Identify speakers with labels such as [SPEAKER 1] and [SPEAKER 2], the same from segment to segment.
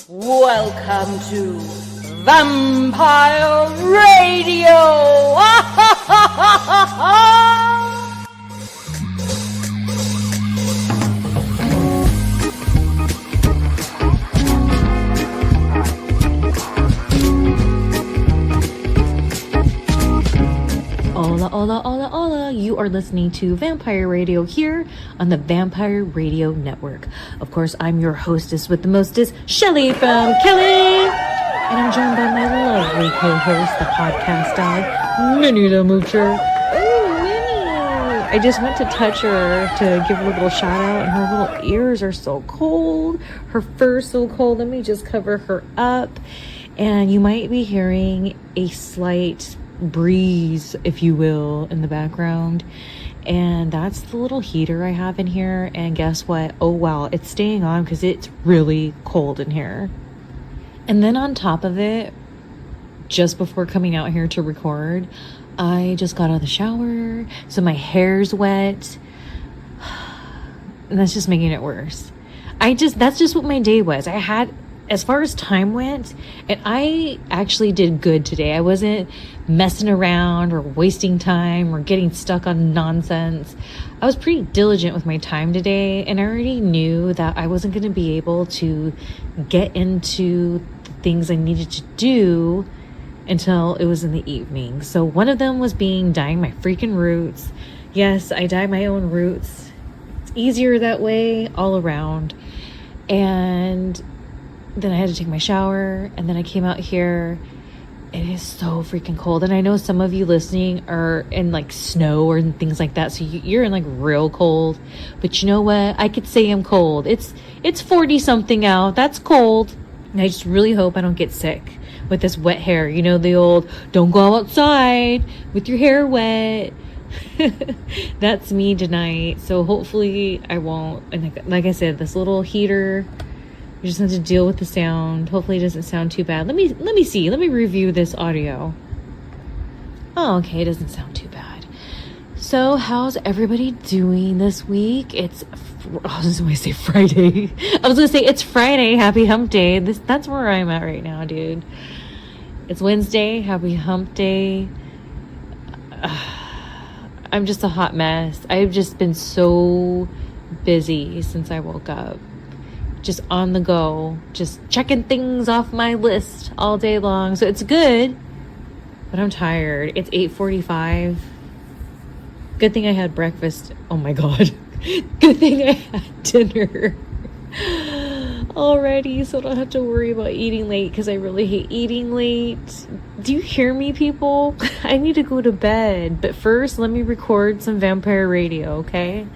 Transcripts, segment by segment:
[SPEAKER 1] Welcome to Vampire Radio!
[SPEAKER 2] Hola, hola, hola, hola. You are listening to Vampire Radio here on the Vampire Radio Network. Of course, I'm your hostess with the mostest, Shelly from Kelly. And I'm joined by my lovely co-host, the podcast dog, Minnie the Moocher. Ooh, Minnie. I just went to touch her to give her a little shout out, and her little ears are so cold. Her fur's so cold. Let me just cover her up. And you might be hearing a slight breeze, if you will, in the background, and that's the little heater I have in here. And guess what? Oh wow, it's staying on because it's really cold in here. And then on top of it, just before coming out here to record, I just got out of the shower, so my hair's wet, and that's just making it worse. That's just what my day was. I had, as far as time went, and I actually did good today. I wasn't messing around or wasting time or getting stuck on nonsense. I was pretty diligent with my time today, and I already knew that I wasn't going to be able to get into the things I needed to do until it was in the evening. So one of them was dyeing my freaking roots. Yes, I dye my own roots. It's easier that way all around. And then I had to take my shower, and then I came out here. It is so freaking cold, and I know some of you listening are in like snow or things like that, so you're in like real cold. But you know what? I could say I'm cold. It's 40 something out. That's cold. And I just really hope I don't get sick with this wet hair. You know, the old don't go outside with your hair wet. That's me tonight. So hopefully I won't. And like I said, this little heater, you just have to deal with the sound. Hopefully it doesn't sound too bad. Let me see. Let me review this audio. Oh, okay. It doesn't sound too bad. So how's everybody doing this week? I was going to say Friday. I was going to say it's Friday. Happy hump day. That's where I'm at right now, dude. It's Wednesday. Happy hump day. I'm just a hot mess. I've just been so busy since I woke up. Just on the go, just checking things off my list all day long. So it's good, but I'm tired. It's 8:45. Good thing I had breakfast. Oh my God. Good thing I had dinner already, so I don't have to worry about eating late, because I really hate eating late. Do you hear me, people? I need to go to bed, but first let me record some Vampire Radio, okay?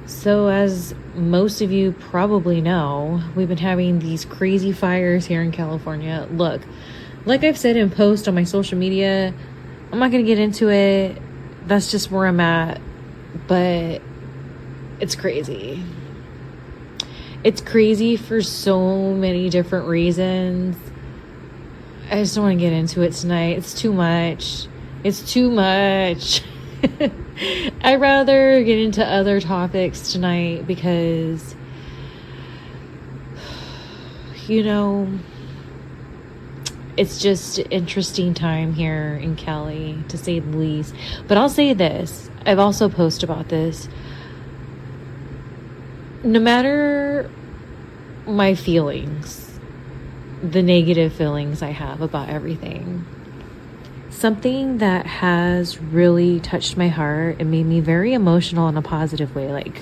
[SPEAKER 2] So as most of you probably know, we've been having these crazy fires here in California. Look, like I've said in posts on my social media, I'm not going to get into it. That's just where I'm at. But it's crazy. It's crazy for so many different reasons. I just don't want to get into it tonight. It's too much. It's too much. I'd rather get into other topics tonight because, you know, it's just an interesting time here in Cali, to say the least. But I'll say this. I've also posted about this. No matter my feelings, the negative feelings I have about everything, something that has really touched my heart and made me very emotional in a positive way, like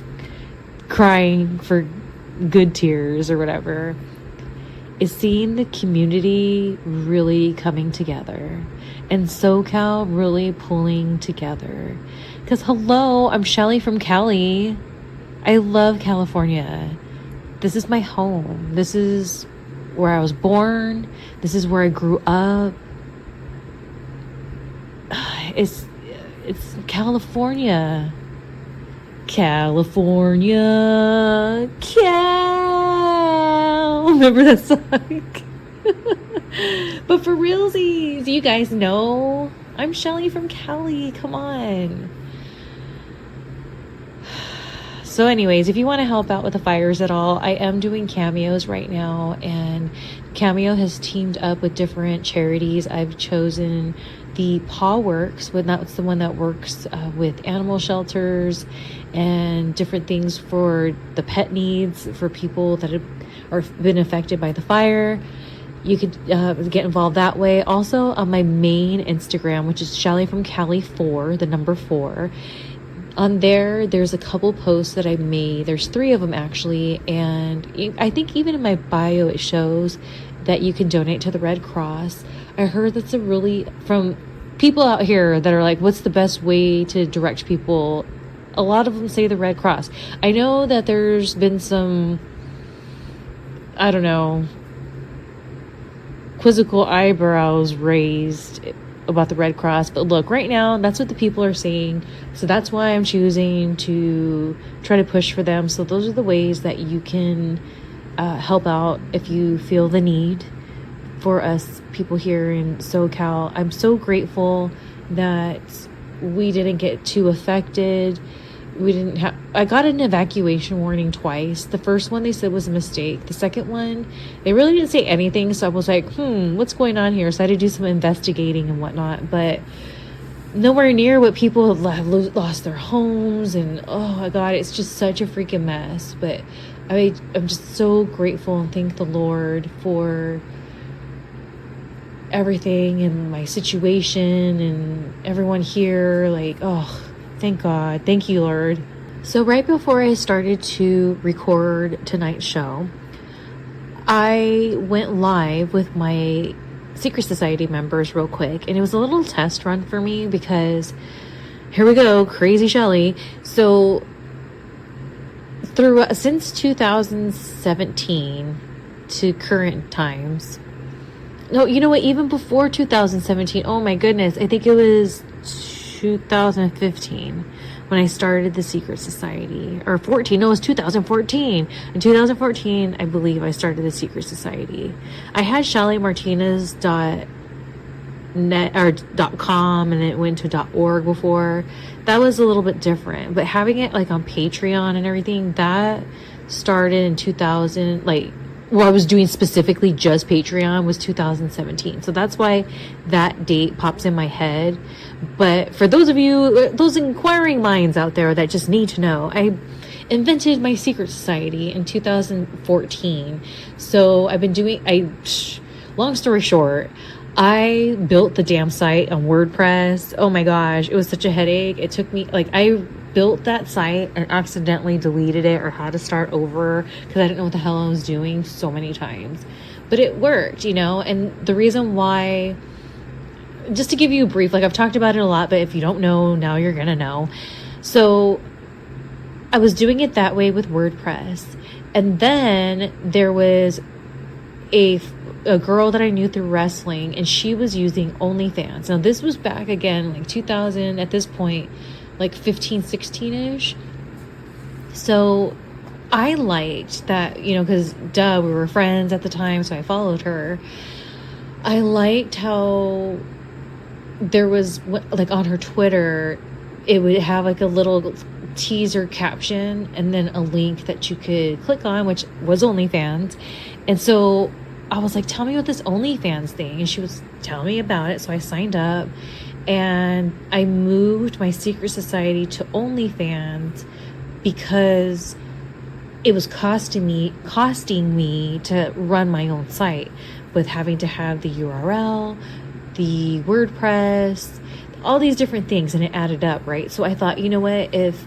[SPEAKER 2] crying for good tears or whatever, is seeing the community really coming together and SoCal really pulling together. Because hello, I'm Shelly from Cali. I love California. This is my home. This is where I was born. This is where I grew up. It's California. California. Remember that song? But for realsies, you guys know I'm Shelly from Cali. Come on. So anyways, if you want to help out with the fires at all, I am doing cameos right now, and Cameo has teamed up with different charities. I've chosen the Paw Works, that's the one that works with animal shelters and different things for the pet needs for people that have been affected by the fire. You could get involved that way. Also, on my main Instagram, which is Shelly from Cali 4, the number 4. On there's a couple posts that I made. There's 3 of them actually, and I think even in my bio it shows that you can donate to the Red Cross. I heard that's from people out here that are like, what's the best way to direct people? A lot of them say the Red Cross. I know that there's been some, I don't know, quizzical eyebrows raised about the Red Cross, but look, right now that's what the people are saying, so that's why I'm choosing to try to push for them. So those are the ways that you can help out if you feel the need for us people here in SoCal. I'm so grateful that we didn't get too affected. I got an evacuation warning twice. The first one they said was a mistake. The second one, they really didn't say anything. So I was like, what's going on here? So I had to do some investigating and whatnot, but nowhere near what people have lost their homes. And oh my God, it's just such a freaking mess. But I'm just so grateful and thank the Lord for everything and my situation and everyone here. Like, oh, thank God. Thank you, Lord. So right before I started to record tonight's show, I went live with my Secret Society members real quick. And it was a little test run for me because here we go, crazy Shelly. So since 2017 to current times, no, you know what, even before 2017, oh my goodness, I think it was 2015 when I started the Secret Society, or 14. No, it was 2014. In 2014, I believe I started the Secret Society. I had ShellyMartinez.net or .com, and it went to .org before. That was a little bit different, but having it like on Patreon and everything, that started in 2000. What I was doing specifically just Patreon was 2017. So that's why that date pops in my head. But for those of you, those inquiring minds out there that just need to know, I invented my Secret Society in 2014. So I've been long story short, I built the damn site on WordPress. Oh my gosh, it was such a headache. It took me, I built that site and accidentally deleted it or had to start over because I didn't know what the hell I was doing so many times. But it worked, and the reason why, just to give you a brief, I've talked about it a lot, but if you don't know, now you're gonna know. So I was doing it that way with WordPress, and then there was a girl that I knew through wrestling, and she was using OnlyFans. Now this was back again 2000 at this point, 15, 16-ish. So I liked that, because we were friends at the time, so I followed her. I liked how there was, on her Twitter, it would have a little teaser caption and then a link that you could click on, which was OnlyFans. And so I was like, tell me about this OnlyFans thing. And she was telling me about it. So I signed up. And I moved my Secret Society to OnlyFans because it was costing me to run my own site, with having to have the URL, the WordPress, all these different things, and it added up, right? So I thought, you know what, if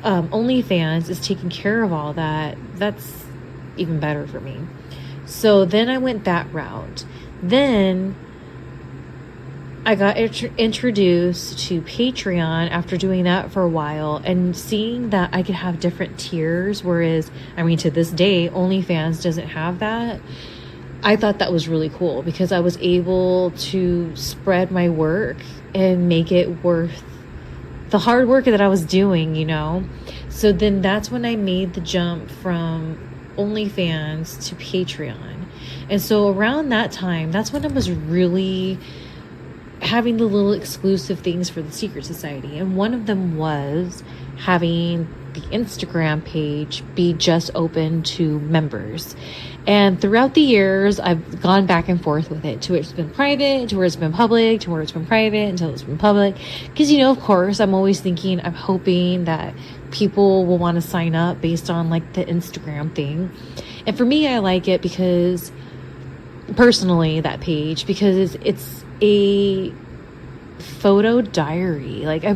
[SPEAKER 2] OnlyFans is taking care of all that, that's even better for me. So then I went that route. Then I got introduced to Patreon after doing that for a while and seeing that I could have different tiers, whereas, to this day, OnlyFans doesn't have that. I thought that was really cool because I was able to spread my work and make it worth the hard work that I was doing, So then that's when I made the jump from OnlyFans to Patreon. And so around that time, that's when I was really having the little exclusive things for the Secret Society. And one of them was having the Instagram page be just open to members. And throughout the years, I've gone back and forth with it, to where it's been private, to where it's been public, to where it's been private, until it's been public. Because, of course, I'm always thinking, I'm hoping that people will want to sign up based on like the Instagram thing. And for me, I like it because, personally, that page, because it's a photo diary. Like I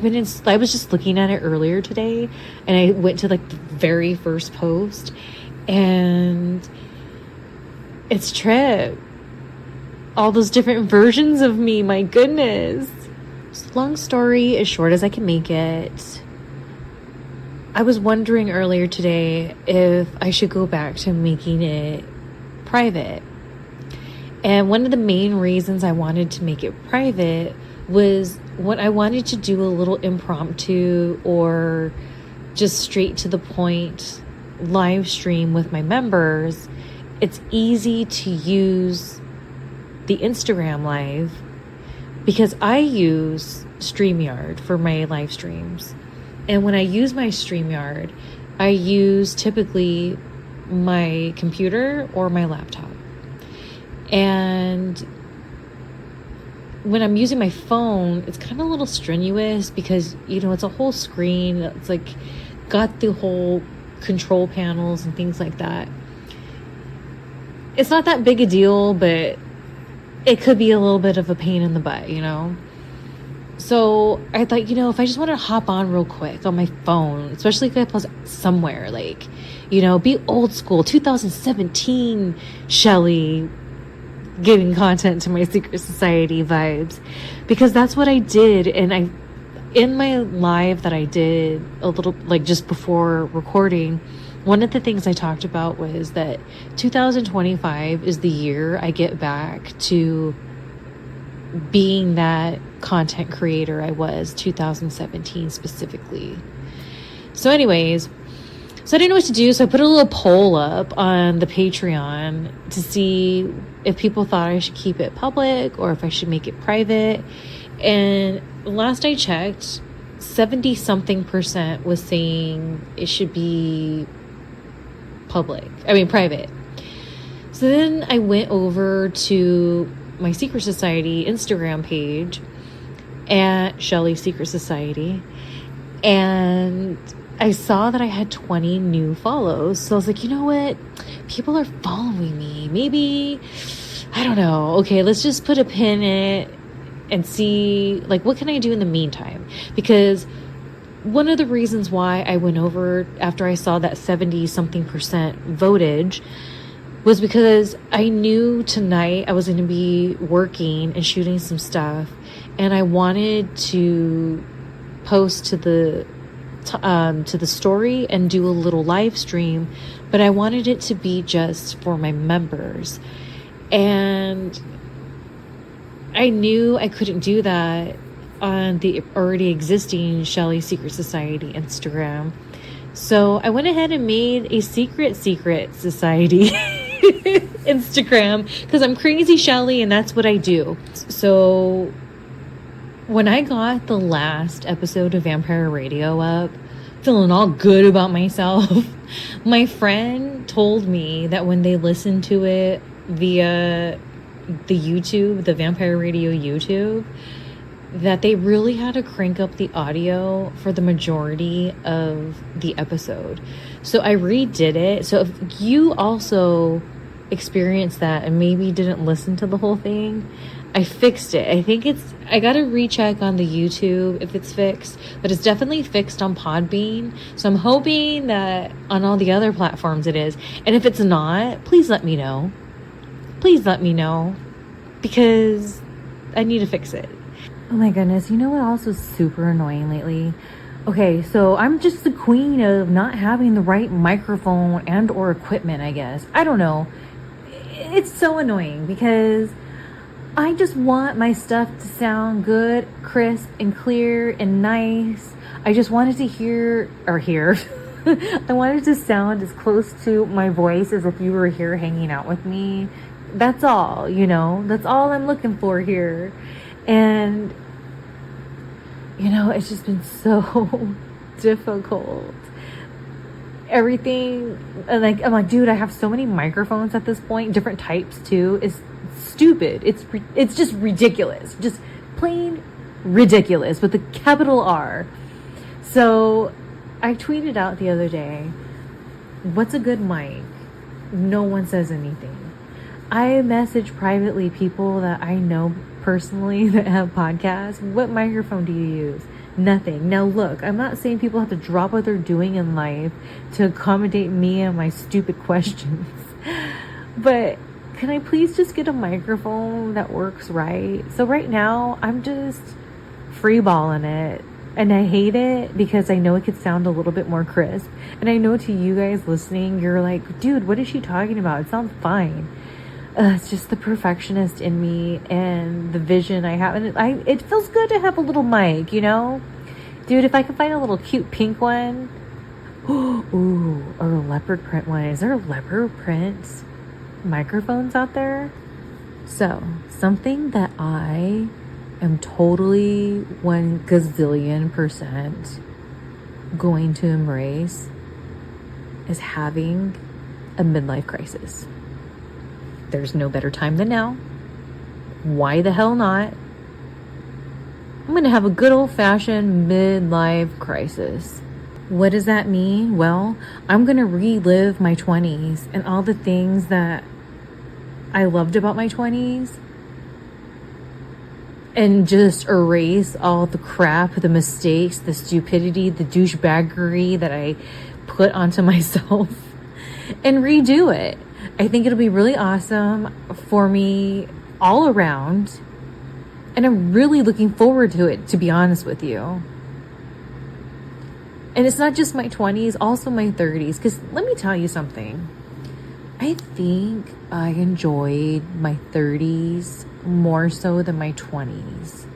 [SPEAKER 2] was just looking at it earlier today, and I went to like the very first post, and it's Trip. All those different versions of me, my goodness. So long story as short as I can make it, I was wondering earlier today if I should go back to making it private. And one of the main reasons I wanted to make it private was when I wanted to do a little impromptu or just straight to the point live stream with my members. It's easy to use the Instagram live because I use StreamYard for my live streams. And when I use my StreamYard, I use typically my computer or my laptop. And when I'm using my phone, it's kind of a little strenuous because, it's a whole screen. It's like got the whole control panels and things like that. It's not that big a deal, but it could be a little bit of a pain in the butt, So I thought, if I just want to hop on real quick on my phone, especially if I was somewhere, like, be old school, 2017 Shelly, giving content to my secret society vibes, because that's what I did. And in my live that I did a little, like just before recording, one of the things I talked about was that 2025 is the year I get back to being that content creator I was 2017 specifically. So anyways, so I didn't know what to do, so I put a little poll up on the Patreon to see if people thought I should keep it public or if I should make it private. And last I checked, 70-something% was saying it should be private. So then I went over to my Secret Society Instagram page at Shelly Secret Society, and I saw that I had 20 new follows. So I was like, you know what? People are following me. Maybe, I don't know. Okay, let's just put a pin in it and see, like, what can I do in the meantime? Because one of the reasons why I went over after I saw that 70-something% votage was because I knew tonight I was going to be working and shooting some stuff, and I wanted to post to the story and do a little live stream, but I wanted it to be just for my members. And I knew I couldn't do that on the already existing Shelly Secret Society Instagram. So I went ahead and made a secret society Instagram, because I'm crazy Shelly and that's what I do. So when I got the last episode of Vampire Radio up, feeling all good about myself, my friend told me that when they listened to it via the YouTube, the Vampire Radio YouTube, that they really had to crank up the audio for the majority of the episode. So I redid it. So if you also experienced that and maybe didn't listen to the whole thing, I fixed it. I gotta recheck on the YouTube if it's fixed, but it's definitely fixed on Podbean. So I'm hoping that on all the other platforms it is. And if it's not, please let me know. Please let me know, because I need to fix it. Oh my goodness. You know what else was super annoying lately? Okay, so I'm just the queen of not having the right microphone and or equipment, I guess. I don't know. It's so annoying because I just want my stuff to sound good, crisp, and clear, and nice. I just wanted to hear. I wanted to sound as close to my voice as if you were here hanging out with me. That's all, That's all I'm looking for here. And, it's just been so difficult everything. And like, I'm like, dude, I have so many microphones at this point, different types too. It's stupid. It's just ridiculous. Just plain ridiculous with a capital R. So I tweeted out the other day, what's a good mic? No one says anything. I message privately people that I know personally that have podcasts. What microphone do you use? Nothing. Now look, I'm not saying people have to drop what they're doing in life to accommodate me and my stupid questions. But can I please just get a microphone that works right? So right now, I'm just freeballing it. And I hate it because I know it could sound a little bit more crisp. And I know to you guys listening, you're like, dude, what is she talking about? It sounds fine. It's just the perfectionist in me and the vision I have. And it feels good to have a little mic, you know? Dude, if I can find a little cute pink one. Ooh, or a leopard print one. Is there leopard print microphones out there? So, something that I am totally 1 gazillion% going to embrace is having a midlife crisis. There's no better time than now. Why the hell not? I'm going to have a good old-fashioned midlife crisis. What does that mean? Well, I'm going to relive my 20s and all the things that I loved about my 20s and just erase all the crap, the mistakes, the stupidity, the douchebaggery that I put onto myself and redo it. I think it'll be really awesome for me all around. And I'm really looking forward to it, to be honest with you. And it's not just my 20s, also my 30s. Because let me tell you something. I think I enjoyed my 30s more so than my 20s.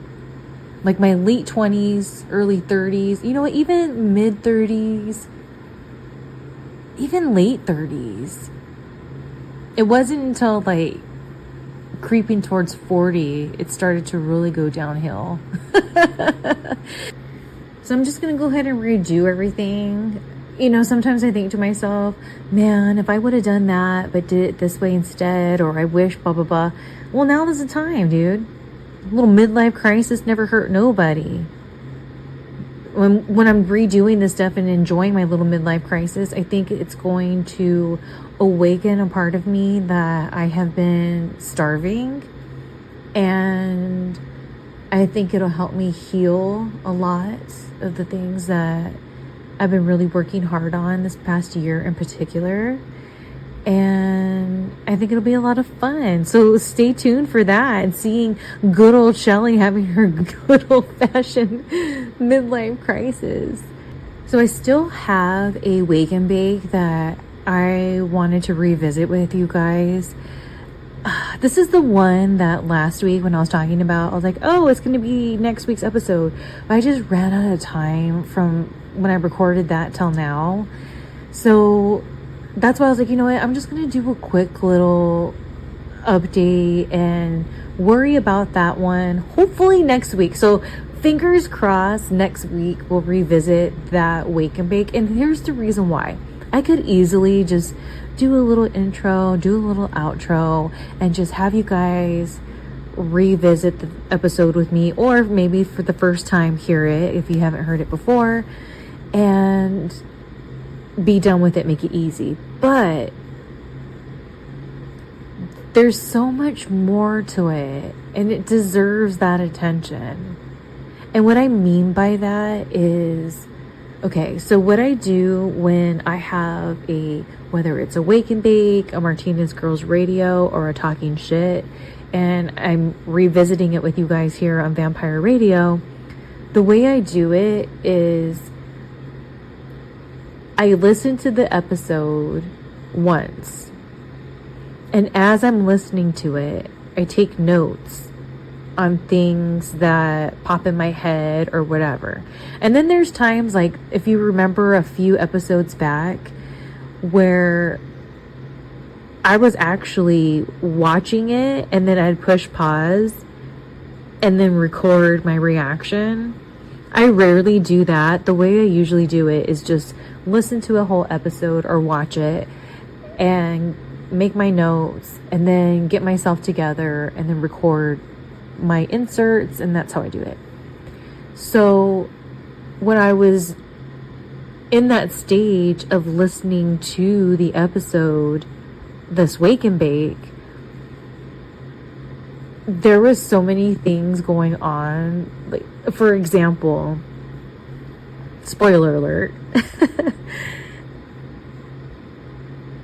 [SPEAKER 2] Like my late 20s, early 30s. You know what? Even mid 30s. Even late 30s. It wasn't until like creeping towards 40, it started to really go downhill. So I'm just going to go ahead and redo everything. You know, sometimes I think to myself, man, if I would have done that, but did it this way instead, or I wish, blah, blah, blah. Well, now is the time, dude. A little midlife crisis never hurt nobody. When I'm redoing this stuff and enjoying my little midlife crisis, I think it's going to awaken a part of me that I have been starving. And I think it'll help me heal a lot of the things that I've been really working hard on this past year in particular. And I think it'll be a lot of fun. So stay tuned for that and seeing good old Shelly having her good old fashioned midlife crisis. So I still have a wake and bake that I wanted to revisit with you guys. This is the one that last week when I was talking about, I was like, oh, it's going to be next week's episode. But I just ran out of time from when I recorded that till now. So that's why I was like, you know what? I'm just going to do a quick little update and worry about that one. Hopefully next week. So fingers crossed next week we'll revisit that wake and bake. And here's the reason why. I could easily just do a little intro, do a little outro, and just have you guys revisit the episode with me, or maybe for the first time hear it if you haven't heard it before, and be done with it, make it easy. But there's so much more to it, and it deserves that attention. And what I mean by that is, okay, so what I do when I have whether it's a wake and bake, a Martinez Girls Radio, or a talking shit, and I'm revisiting it with you guys here on Vampire Radio, the way I do it is I listen to the episode once, and as I'm listening to it, I take notes on things that pop in my head or whatever. And then there's times, like if you remember a few episodes back, where I was actually watching it and then I'd push pause and then record my reaction. I rarely do that. The way I usually do it is just listen to a whole episode or watch it and make my notes and then get myself together and then record my inserts, and that's how I do it. So when I was in that stage of listening to the episode, this Wake and Bake, there was so many things going on. Like, for example, spoiler alert,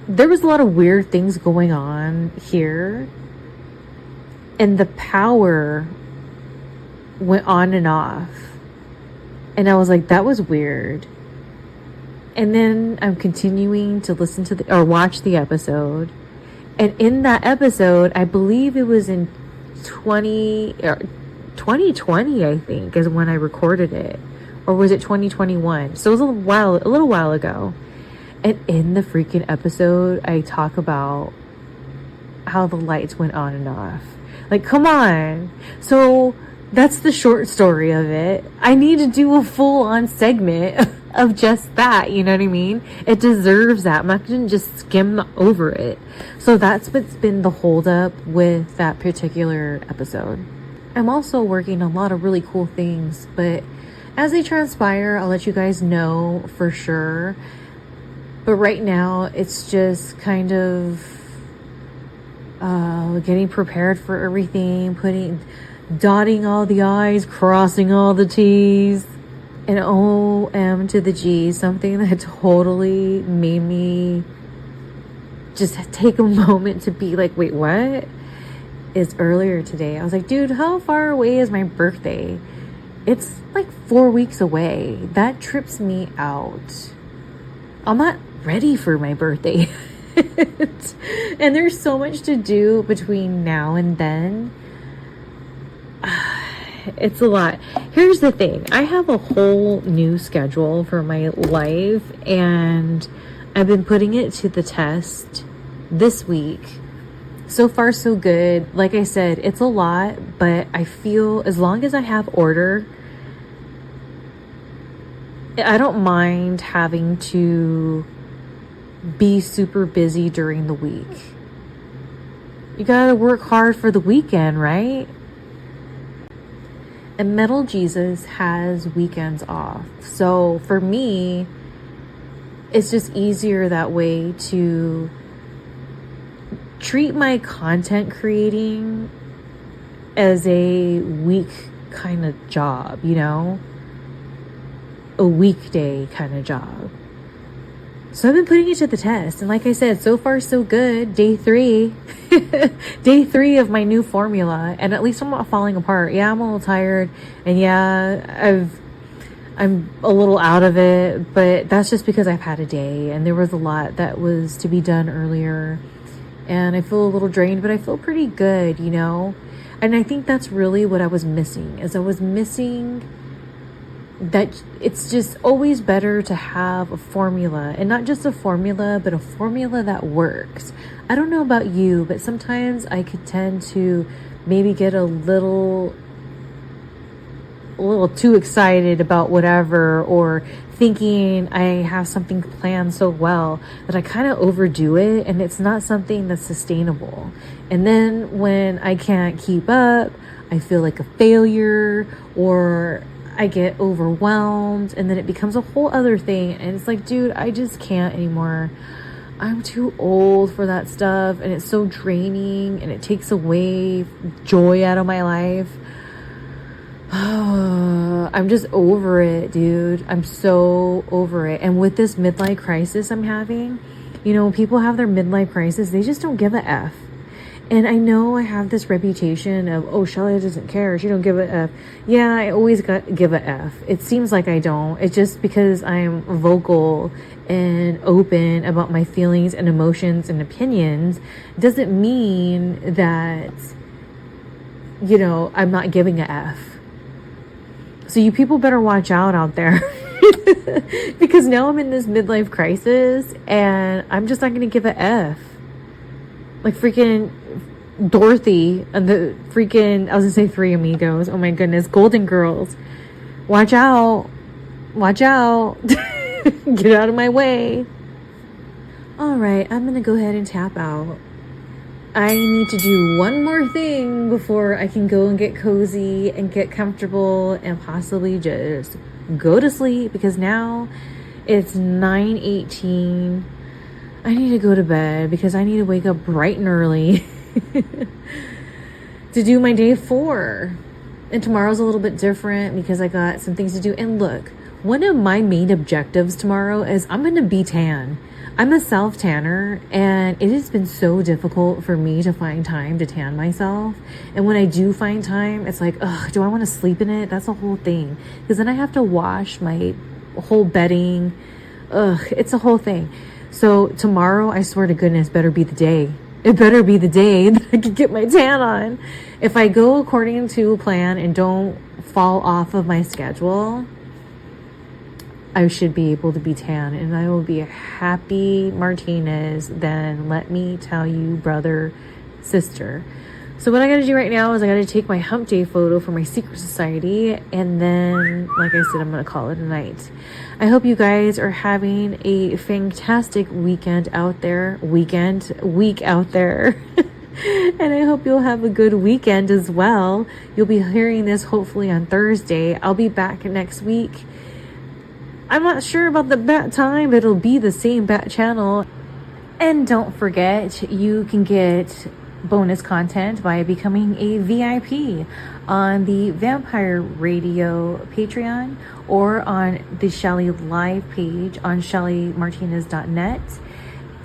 [SPEAKER 2] there was a lot of weird things going on here, and the power went on and off, and I was like, that was weird. And then I'm continuing to listen to or watch the episode, and in that episode, I believe it was in 2020, I think, is when I recorded it, or was it 2021? So it was a little while ago. And in the freaking episode, I talk about how the lights went on and off. Like, come on. So that's the short story of it. I need to do a full-on segment of just that, you know what I mean? It deserves that. I'm not going to just skim over it. So that's what's been the holdup with that particular episode. I'm also working on a lot of really cool things, but as they transpire, I'll let you guys know for sure. But right now, it's just kind of getting prepared for everything, dotting all the I's, crossing all the T's. And OM to the G, something that totally made me just take a moment to be like, wait, what? Is earlier today. I was like, dude, how far away is my birthday? It's like 4 weeks away. That trips me out. I'm not ready for my birthday. And there's so much to do between now and then. It's a lot. Here's the thing. I have a whole new schedule for my life, and I've been putting it to the test this week. So far, so good. Like I said, it's a lot, but I feel as long as I have order, I don't mind having to be super busy during the week. You gotta work hard for the weekend, right? And Metal Jesus has weekends off. So for me, it's just easier that way to treat my content creating as a week kind of job, you know? A weekday kind of job. So I've been putting it to the test. And like I said, so far so good. Day 3. Day 3 of my new formula. And at least I'm not falling apart. Yeah, I'm a little tired. And yeah, I'm a little out of it. But that's just because I've had a day. And there was a lot that was to be done earlier. And I feel a little drained, but I feel pretty good, you know? And I think that's really what I was missing. Is I was missing that it's just always better to have a formula, and not just a formula, but a formula that works. I don't know about you, but sometimes I could tend to maybe get a little too excited about whatever, or thinking I have something planned so well that I kind of overdo it, and it's not something that's sustainable. And then when I can't keep up, I feel like a failure, or I get overwhelmed, and then it becomes a whole other thing. And it's like, dude, I just can't anymore. I'm too old for that stuff, and it's so draining, and it takes away joy out of my life. I'm just over it, dude. I'm so over it. And with this midlife crisis I'm having, you know, people have their midlife crisis, they just don't give a F. And I know I have this reputation of, oh, Shelly doesn't care, she don't give a F. Yeah, I always give a F. It seems like I don't. It's just because I'm vocal and open about my feelings and emotions and opinions doesn't mean that, you know, I'm not giving a F. So you people better watch out there. Because now I'm in this midlife crisis and I'm just not going to give a F. Like freaking Dorothy and the freaking, I was gonna say Three Amigos. Oh my goodness. Golden Girls. Watch out. Watch out. Get out of my way. All right, I'm going to go ahead and tap out. I need to do one more thing before I can go and get cozy and get comfortable and possibly just go to sleep, because now it's 9:18. I need to go to bed because I need to wake up bright and early to do my day 4. And tomorrow's a little bit different because I got some things to do. And look, one of my main objectives tomorrow is I'm going to be tan. I'm a self tanner, and it has been so difficult for me to find time to tan myself. And when I do find time, it's like, ugh, do I want to sleep in it? That's a whole thing. Because then I have to wash my whole bedding. Ugh, it's a whole thing. So tomorrow, I swear to goodness, better be the day. It better be the day that I can get my tan on. If I go according to plan and don't fall off of my schedule, I should be able to be tan, and I will be a happy Martinez. Then let me tell you, brother, sister. So what I gotta do right now is I gotta take my hump day photo for my secret society, and then, like I said, I'm gonna call it a night. I hope you guys are having a fantastic weekend out there. Week out there. And I hope you'll have a good weekend as well. You'll be hearing this hopefully on Thursday. I'll be back next week. I'm not sure about the bat time, but it'll be the same bat channel. And don't forget, you can get bonus content by becoming a VIP on the Vampire Radio Patreon or on the Shelly Live page on shellymartinez.net,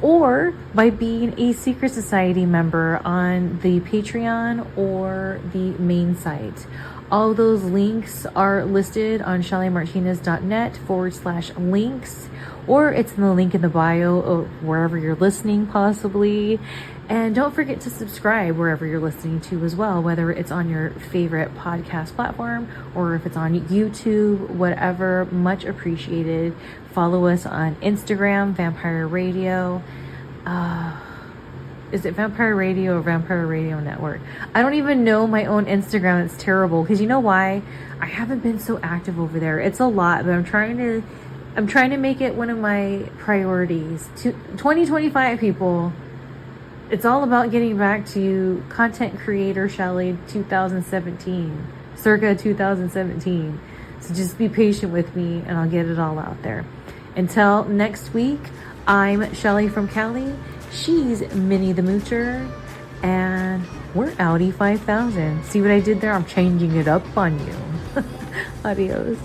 [SPEAKER 2] or by being a Secret Society member on the Patreon or the main site. All those links are listed on shellymartinez.net/links, or it's in the link in the bio or wherever you're listening, possibly. And don't forget to subscribe wherever you're listening to as well, whether it's on your favorite podcast platform or if it's on YouTube, whatever, much appreciated. Follow us on Instagram, Vampire Radio. Is it Vampire Radio or Vampire Radio Network? I don't even know my own Instagram. It's terrible. Because you know why? I haven't been so active over there. It's a lot, but I'm trying to make it one of my priorities. 2025, people. It's all about getting back to content creator Shelly 2017. Circa 2017. So just be patient with me and I'll get it all out there. Until next week, I'm Shelly from Cali. She's Minnie the Moocher, and we're Audi 5000. See what I did there? I'm changing it up on you. Adios.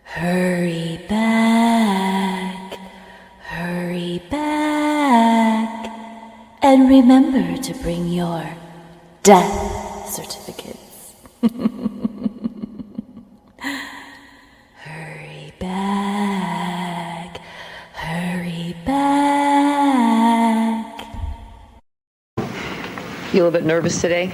[SPEAKER 1] Hurry back, hurry back, and remember to bring your death certificates. Hurry back, hurry back.
[SPEAKER 3] You a little bit nervous today?